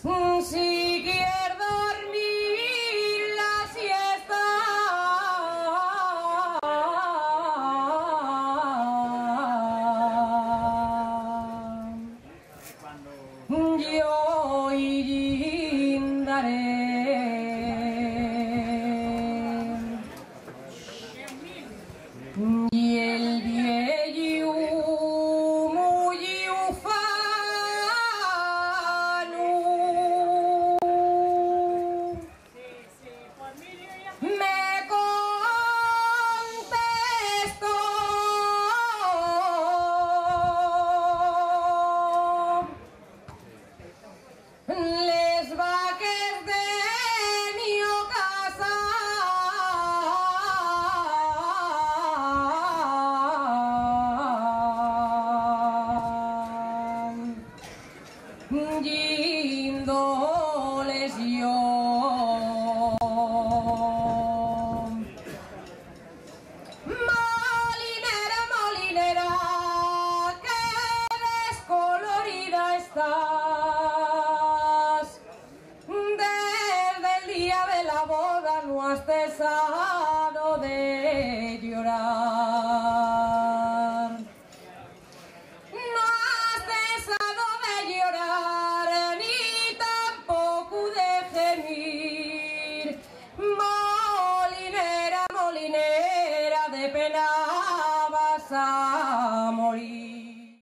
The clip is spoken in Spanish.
Si quieres dormir la siesta, yo guindaré. Y el viejo muy ufano me contestó: les vaques de mi casa guindoles yo. Molinera, molinera, que descolorida estás. Desde el día de la boda no has cesado de llorar. No has cesado de llorar ni tampoco de gemir. Molinera, molinera, de pena vas a